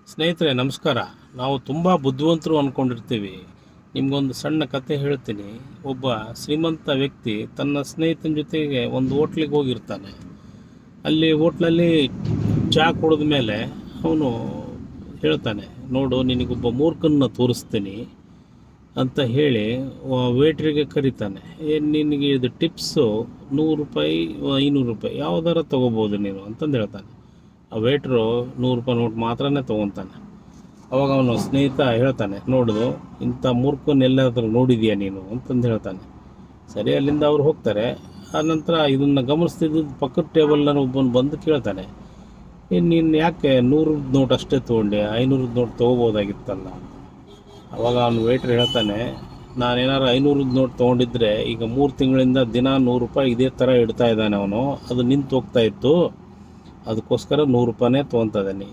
ಸ್ನೇಹಿತರೆ ನಮಸ್ಕಾರ. ನಾವು ತುಂಬ ಬುದ್ಧಿವಂತರು ಅಂದ್ಕೊಂಡಿರ್ತೀವಿ. ನಿಮಗೊಂದು ಸಣ್ಣ ಕತೆ ಹೇಳ್ತೀನಿ. ಒಬ್ಬ ಶ್ರೀಮಂತ ವ್ಯಕ್ತಿ ತನ್ನ ಸ್ನೇಹಿತನ ಜೊತೆಗೆ ಒಂದು ಹೋಟ್ಲಿಗೆ ಹೋಗಿರ್ತಾನೆ. ಅಲ್ಲಿ ಹೋಟ್ಲಲ್ಲಿ ಚಹಾ ಕುಡಿದ ಮೇಲೆ ಅವನು ಹೇಳ್ತಾನೆ, ನೋಡು ನಿನಗೊಬ್ಬ ಮೂರ್ಖನ್ನ ತೋರಿಸ್ತೀನಿ ಅಂತ ಹೇಳಿ ವೇಟ್ರಿಗೆ ಕರೀತಾನೆ. ಏನು ನಿನಗೆ ಇದು ಟಿಪ್ಸು ₹100 ₹500 ಯಾವುದಾರ ತೊಗೋಬೋದು ನೀನು ಅಂತಂದು ಹೇಳ್ತಾನೆ. ಆ ವೇಟ್ರು ₹100 ನೋಟ್ ಮಾತ್ರನೇ ತೊಗೊತಾನೆ. ಅವಾಗ ಅವನು ಸ್ನೇಹಿತ ಹೇಳ್ತಾನೆ, ನೋಡು ಇಂಥ ಮೂರ್ಖನ ಎಲ್ಲಾದರೂ ನೋಡಿದೀಯ ನೀನು ಅಂತಂದು ಹೇಳ್ತಾನೆ. ಸರಿ, ಅಲ್ಲಿಂದ ಅವ್ರು ಹೋಗ್ತಾರೆ. ಆನಂತರ ಇದನ್ನು ಗಮನಿಸ್ತಿದ್ದು ಪಕ್ಕದ ಟೇಬಲ್ನ ಒಬ್ಬನು ಬಂದು ಕೇಳ್ತಾನೆ, ನೀನು ಯಾಕೆ 100 ನೋಟ್ ಅಷ್ಟೇ ತೊಗೊಂಡೆ, 500 ನೋಟ್ ತೊಗೋಬೋದಾಗಿತ್ತಲ್ಲ. ಅವಾಗ ಅವನು ವೇಟ್ರ್ ಹೇಳ್ತಾನೆ, ನಾನೇನಾರು 500 ನೋಟ್ ತೊಗೊಂಡಿದ್ರೆ ಈಗ 3 ತಿಂಗಳಿಂದ ದಿನ ₹100 ಇದೇ ಥರ ಇಡ್ತಾ ಇದ್ದಾನೆ ಅವನು, ಅದು ನಿಂತು ಹೋಗ್ತಾ ಇತ್ತು, ಅದಕ್ಕೋಸ್ಕರ ₹100 ತೊಗೊತಾ ಇದ್ದಾನೆ.